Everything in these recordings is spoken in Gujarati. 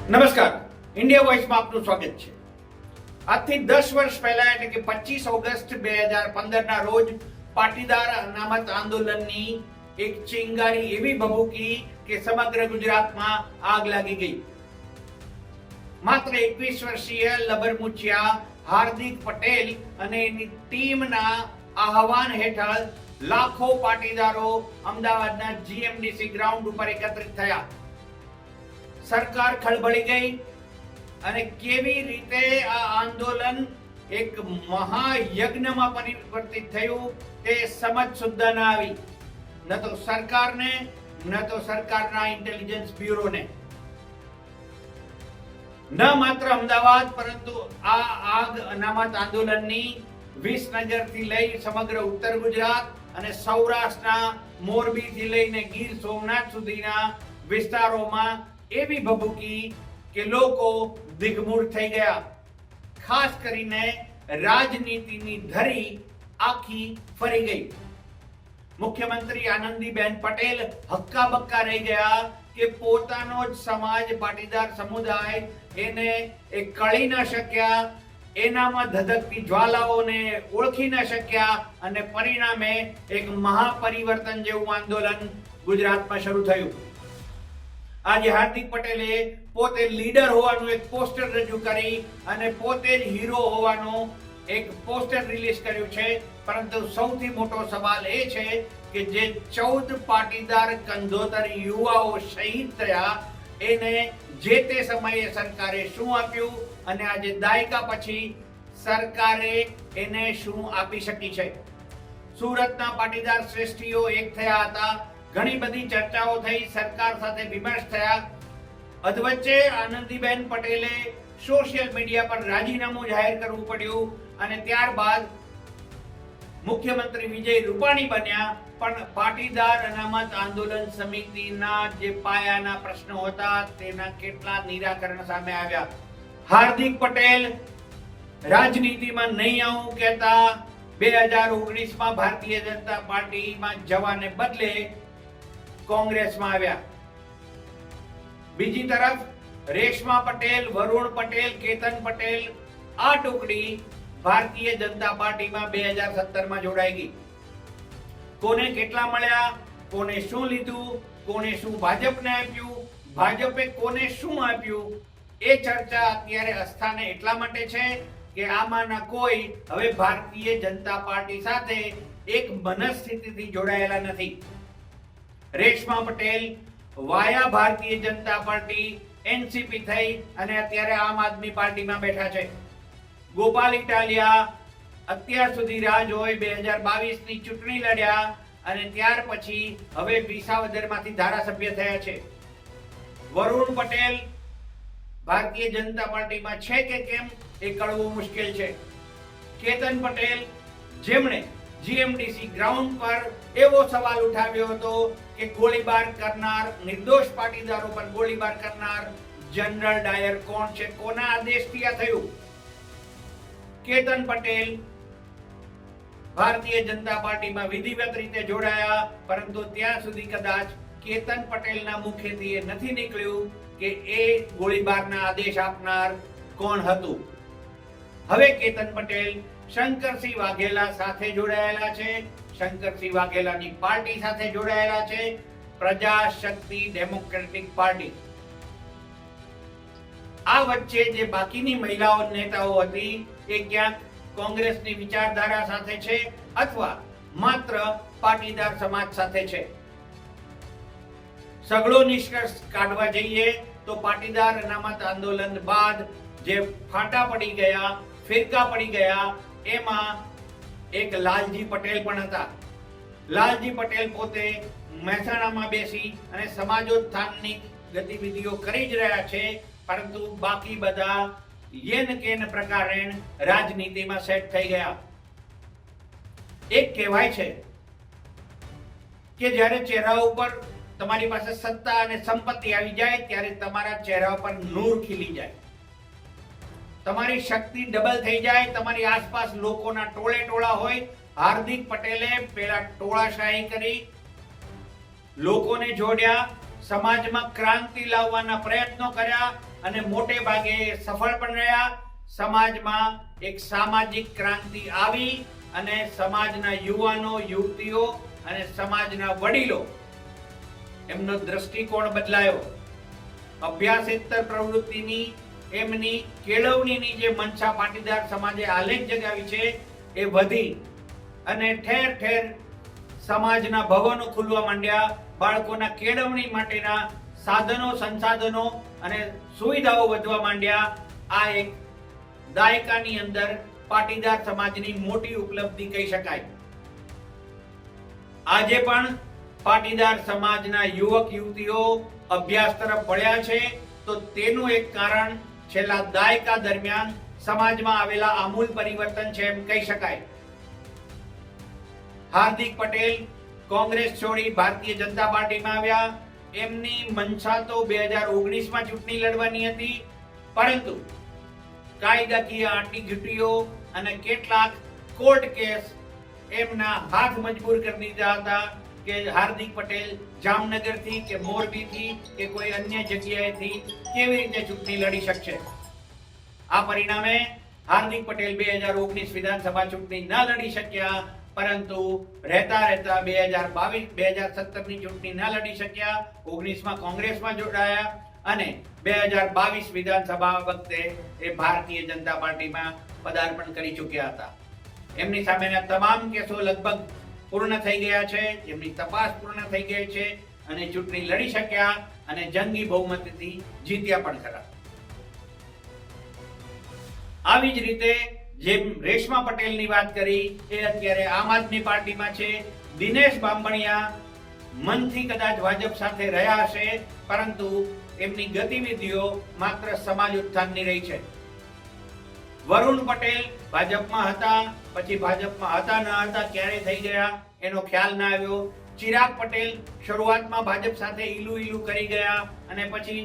નમસ્કાર, ઇન્ડિયા વોઇસમાં આપનું સ્વાગત છે. આજથી 10 વર્ષ પહેલા એટલે કે 25 ઓગસ્ટ 2015 ના રોજ પાટીદાર અનામત આંદોલનની એક ચિંગારી એવી ભભૂકી કે સમગ્ર ગુજરાતમાં આગ લાગી ગઈ. માત્ર 21 વર્ષીય લબરમુછિયા હાર્દિક પટેલ અને એની ટીમના આહવાન હેઠળ લાખો પાટીદારો અમદાવાદના જીએમડીસી ગ્રાઉન્ડ ઉપર એકત્રિત થયા. સરકાર ખળભળી ગઈ અને કેવી રીતે આ આંદોલન એક મહાયજ્ઞમાં પરિવર્તિત થયું તે સમજ સુદ્ધા ન આવી, ન તો સરકારને ન તો સરકારના ઇન્ટેલિજન્સ બ્યુરોને. ન માત્ર અમદાવાદ પરંતુ આ આગ અનામત આંદોલનની વિસનગરથી લઈ સમગ્ર ઉત્તર ગુજરાત અને સૌરાષ્ટ્રના મોરબીથી લઈને ગીર સોમનાથ સુધીના વિસ્તારોમાં એવી ભભૂકી કે લોકો દિગ્મૂઢ થઈ ગયા. ખાસ કરીને રાજનીતિની ધરી આખી ફરી ગઈ. મુખ્યમંત્રી આનંદીબેન પટેલ હક્કાબક્કા રહી ગયા કે પોતાનો જ સમાજ પાટીદાર સમુદાય એને કળી ન શક્યા, એનામાં ધધકતી જ્વાલાઓને ઓળખી ન શક્યા અને પરિણામે એક મહાપરિવર્તન જેવું આંદોલન ગુજરાતમાં શરૂ થયું. આજે હાર્દિક પટેલે પોતે લીડર હોવાનું એક પોસ્ટર રજૂ કરી અને પોતે જ હીરો હોવાનું એક પોસ્ટર રિલીઝ કર્યું છે. પરંતુ સૌથી મોટો સવાલ એ છે કે જે 14 પાટીદાર કંધોતર યુવાઓ શહીદ થયા એને જે તે સમયે સરકારે શું આપ્યું અને આજે દાયકા પછી સરકારે એને શું આપી શકી છે. સુરતના પાટીદાર શ્રેષ્ઠીઓ એક થયા હતા, ઘણી બધી ચર્ચાઓ થઈ, સરકાર સાથે વિમર્શ થયા. અધવચ્ચે આનંદીબેન પટેલે સોશિયલ મીડિયા પર રાજીનામું જાહેર કરવું પડ્યું અને ત્યારબાદ મુખ્યમંત્રી વિજય રૂપાણી બન્યા. પણ પાટીદાર અનામત આંદોલન સમિતિના જે પાયાના પ્રશ્નો હતા તેના કેટલા નિરાકરણ સામે આવ્યા. હાર્દિક પટેલ રાજનીતિમાં નહીં આવું કહેતા 2019માં ભારતીય જનતા પાર્ટીમાં જવાને બદલે કોંગ્રેસમાં આવ્યા. બીજી તરફ રેશમા પટેલ, વરુણ પટેલ, કેતન પટેલ આ ટુકડી ભારતીય જનતા પાર્ટીમાં 2017માં જોડાઈ ગઈ. કોને કેટલા મળ્યા, કોને શું લીધું, કોને શું ભાજપને આપ્યું, ભાજપે કોને શું આપ્યું, એ ચર્ચા અત્યારે અસ્થાને એટલા માટે છે કે આમાંના કોઈ હવે ભારતીય જનતા પાર્ટી સાથે એક મનસ્થિતિથી જોડાયેલા નથી. રેશમા પટેલ વાયા ભારતીય જનતા પાર્ટી એનસીપી થઈ અને અત્યારે આમ આદમી પાર્ટીમાં બેઠા છે. ગોપાલ ઇટાલિયા અત્યાર સુધી રાહ જોઈ 2022ની ચૂંટણી લડ્યા અને ત્યાર પછી હવે વિસાવદરમાંથી ધારાસભ્ય થયા છે. વરુણ પટેલ ભારતીય જનતા પાર્ટીમાં છે કે કેમ એ કળવું મુશ્કેલ છે. કેતન પટેલ જેમણે જીએમડીસી ગ્રાઉન્ડ પર એવો સવાલ ઉઠાવ્યો હતો કે ગોળીબાર કરનાર, નિર્દોષ પાટીદારો પર ગોળીબાર કરનાર જનરલ ડાયર કોણ છે, કોના આદેશથી આ થયું. કેતન પટેલ ભારતીય જનતા પાર્ટીમાં વિધિવત રીતે જોડાયા, પરંતુ ત્યાં સુધી કદાચ કેતન પટેલના મુખેથી એ નથી નીકળ્યું કે એ ગોળીબારના આદેશ આપનાર કોણ હતું. હવે કેતન પટેલ શંકરસિંહ વાઘેલા સાથે જોડાયેલા છે, શંકરસિંહ વાઘેલાની પાર્ટી સાથે જોડાયેલા છે, પ્રજાશક્તિ ડેમોક્રેટિક પાર્ટી. આ વચ્ચે જે બાકીની મહિલાઓ નેતાઓ હતી એ ક્યાંક કોંગ્રેસની વિચારધારા સાથે છે અથવા માત્ર પાટીદાર સમાજ સાથે છે. સઘળો નિષ્કર્ષ કાઢવા જઈએ તો પાટીદાર અનામત આંદોલન બાદ જે ફાટા પડી ગયા, ફિરકા પડી ગયા, એમાં એક લાલજી પટેલ પણ હતા. લાલજી પટેલ પોતે મહેસાણામાં બેસી અને સમાજોત્થાનની ગતિવિધિઓ કરી જ રહ્યા છે, પરંતુ બાકી બધા યેન કેન પ્રકારે રાજનીતિમાં સેટ થઈ ગયા. એક કહેવાય છે કે જ્યારે ચહેરા ઉપર તમારી પાસે સત્તા અને સંપત્તિ આવી જાય ત્યારે તમારા ચહેરા પર નૂર ખીલી જાય, તમારી શક્તિ ડબલ થઈ જાય, તમારી આસપાસ લોકોના ટોળે ટોળા હોય. હાર્દિક પટેલે પેલા ટોળાશાહી કરી, લોકોને જોડ્યા, સમાજમાં ક્રાંતિ લાવવાના પ્રયત્નો કર્યા અને મોટે ભાગે સફળ પણ રહ્યા. સમાજમાં એક સામાજિક ક્રાંતિ આવી અને સમાજના યુવાનો, યુવતીઓ અને સમાજના વડીલો એમનો દ્રષ્ટિકોણ બદલાયો. અભ્યાસેતર પ્રવૃત્તિની એમની કેળવણીની જે મનસા પાટીદાર સમાજે આલેખ જગાવી છે એ વધી અને ઠેર ઠેર સમાજના ભવનો ખુલવા માંડ્યા. બાળકોના કેળવણી માટેના સાધનો, સંસાધનો અને સુવિધાઓ વધવા માંડ્યા. આ એક દાયકાની અંદર પાટીદાર સમાજની મોટી ઉપલબ્ધિ કહી શકાય. આજે પણ પાટીદાર સમાજના યુવક યુવતીઓ અભ્યાસ તરફ વળ્યા છે તો તેનું એક કારણ છેલ્લા દાયકા દરમિયાન સમાજમાં આવેલા આમૂલ પરિવર્તન છે એમ કહી શકાય. હાર્દિક પટેલ કોંગ્રેસ છોડી ભારતીય જનતા પાર્ટીમાં આવ્યા. એમની મનસા તો 2019માં ચૂંટણી લડવાની હતી, પરંતુ કાયદાકીય આંટીઘૂંટીઓ અને કેટલાક કોર્ટ કેસ એમના હાથ મજબૂર કરી દીધા હતા કે હાર્દિક પટેલ જામનગરથી કે મોરબીથી કે કોઈ અન્ય જગ્યાએથી કેવી રીતે ચૂંટણી લડી શકશે. આ પરિણામે હાર્દિક પટેલ 2019 વિધાનસભા ચૂંટણી ન લડી શક્યા, પરંતુ રહેતા 2017ની ચૂંટણી ન લડી શક્યા. 19માં કોંગ્રેસમાં જોડાયા અને 2022 વિધાનસભા વખતે એ ભારતીય જનતા પાર્ટીમાં પદાર્પણ કરી ચૂક્યા હતા. એમની સામેના તમામ કેસો લગભગ પૂર્ણ થઈ ગયા છે, એમની તપાસ પૂર્ણ થઈ ગઈ છે અને ચૂંટણી લડી શક્યા અને જંગી બહુમતીથી જીત્યા પણ ખરા. આવી જ રીતે જેમ રેશમા પટેલની વાત કરી એ અત્યારે આમ આદમી પાર્ટીમાં છે. દિનેશ બાંભણિયા મનથી કદાચ ભાજપ સાથે રહ્યા હશે, પરંતુ એમની ગતિવિધિઓ માત્ર સમાજ ઉત્થાનની રહી છે. વરુણ પટેલ ભાજપમાં હતા, પછી ભાજપમાં હતા ન હતા, ક્યારે થઈ ગયા એનો ખ્યાલ ના આવ્યો. ચિરાગ પટેલ શરૂઆતમાં ભાજપ સાથે ઈલું ઈલું કરી ગયા અને પછી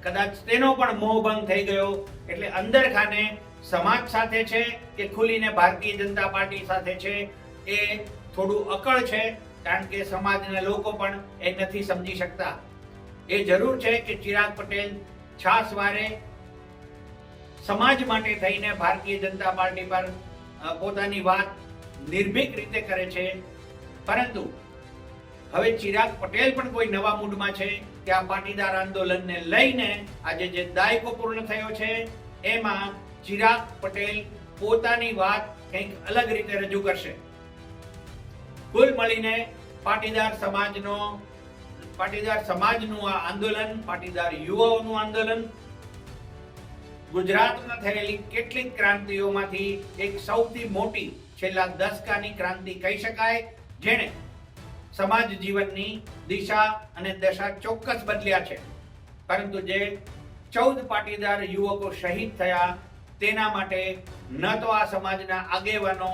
કદાચ તેનો પણ મોહભંગ થઈ ગયો. એટલે અંદર ખાને સમાજ સાથે છે કે ખુલીને ભારતીય જનતા પાર્ટી સાથે છે એ થોડું અકળ છે, કારણ કે સમાજના લોકો પણ એ નથી સમજી શકતા. એ જરૂર છે કે ચિરાગ પટેલ છાસવારે સમાજ માટે થઈને ભારતીય જનતા પાર્ટી પર પોતાની વાત નિર્ભીક રીતે કરે છે, પરંતુ હવે ચિરાગ પટેલ પણ કોઈ નવા મૂડમાં છે કે આ પાટીદાર આંદોલનને લઈને આજે જે દાયકો પૂર્ણ થયો છે એમાં ચિરાગ પટેલ પોતાની વાત કંઈક અલગ રીતે રજૂ કરશે. કુલ મળીને પાટીદાર સમાજનું આ આંદોલન, પાટીદાર યુવાઓનું આંદોલન ગુજરાતમાં થયેલી કેટલીક ક્રાંતિઓમાંથી એક સૌથી મોટી છેલ્લા દશકાની ક્રાંતિ કહી શકાય, જેણે સમાજ જીવનની દિશા અને દશા ચોક્કસ બદલ્યા છે. પરંતુ જે 14 પાટીદાર યુવકો શહીદ થયા તેના માટે ન તો આ સમાજના આગેવાનો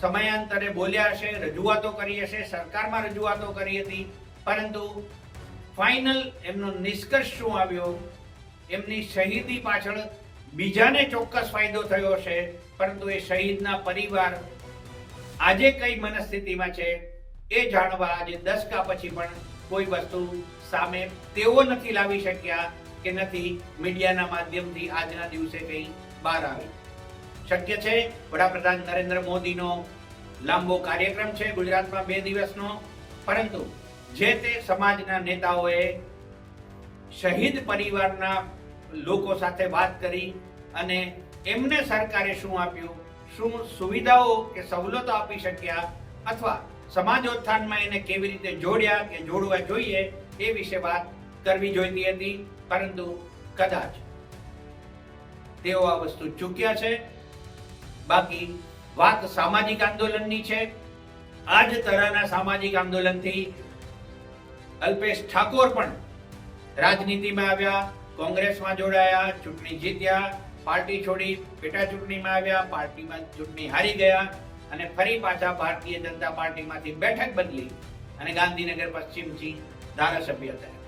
સમયાંતરે બોલ્યા હશે, રજૂઆતો કરી હશે, સરકારમાં રજૂઆતો કરી હતી, પરંતુ ફાઇનલ એમનો નિષ્કર્ષ શું આવ્યો, એમની શહીદી પાછળ બીજાને ચોક્કસ ફાયદો થયો હશે, પરંતુ એ શહીદના પરિવાર આજે કઈ મનસ્થિતિમાં છે એ જાણવા આજે દશકા પછી પણ કોઈ વસ્તુ સામે તેઓ નથી લાવી શક્યા કે નથી મીડિયાના માધ્યમથી આજના દિવસે કંઈ બહાર આવી. શક્ય છે વડાપ્રધાન નરેન્દ્ર મોદીનો લાંબો કાર્યક્રમ છે ગુજરાતમાં 2 દિવસનો, પરંતુ જે તે સમાજના નેતાઓએ શહીદ પરિવારના લોકો સાથે વાત કરી અને એમને સરકારે શું આપ્યું, શું સુવિધાઓ કે સવલતો આપી શક્યા અથવા સમાજોત્થાનમાં એને કેવી રીતે જોડ્યા કે જોડવા જોઈએ એ વિશે વાત કરવી જોઈતી હતી, પરંતુ કદાચ તેઓ આ વસ્તુ ચૂક્યા છે. બાકી વાત સામાજિક આંદોલનની છે. આ જ તરહના સામાજિક આંદોલનથી અલ્પેશ ઠાકોર પણ રાજનીતિમાં આવ્યા, કોંગ્રેસમાં જોડાયા, ચૂંટણી જીત્યા, પાર્ટી છોડી પેટા ચૂંટણીમાં આવ્યા, પાર્ટીમાં ચૂંટણી હારી ગયા અને ફરી પાછા ભારતીય જનતા પાર્ટીમાંથી બેઠક બદલી અને ગાંધીનગર પશ્ચિમથી ધારાસભ્ય થયા.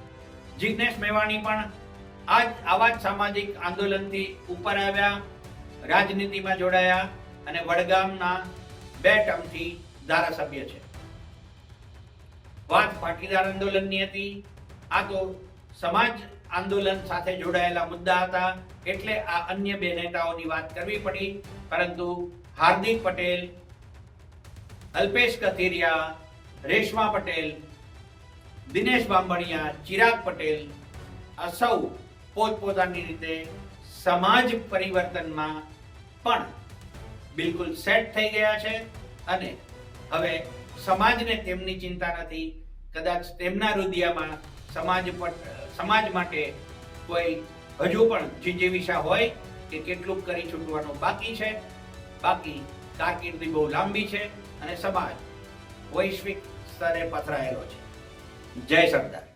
જિગ્નેશ મેવાણી પણ આવા જ સામાજિક આંદોલનથી ઉપર આવ્યા, રાજનીતિમાં જોડાયા અને વડગામના 2 ટર્મથી ધારાસભ્ય છે. વાત પાટીદાર આંદોલનની હતી. આ તો સમાજ આંદોલન સાથે જોડાયેલા મુદ્દા હતા, એટલે આ અન્ય બે નેતાઓની વાત કરવી પડી. પરંતુ હાર્દિક પટેલ, અલ્પેશ કથિરિયા, રેશમા પટેલ, દિનેશ બાંભણિયા, ચિરાગ પટેલ આ સૌ પોતપોતાની રીતે સમાજ પરિવર્તનમાં પણ બિલકુલ સેટ થઈ ગયા છે અને હવે સમાજને તેમની ચિંતા નથી. કદાચ તેમના હૃદયમાં સમાજ માટે કોઈ હજુ પણ જીજીવિષા હોય કે કેટલુંક કરી છૂટવાનું બાકી છે. બાકી કારકિર્દી બહુ લાંબી છે અને સમાજ વૈશ્વિક સ્તરે પથરાયેલો છે. જય સરદાર.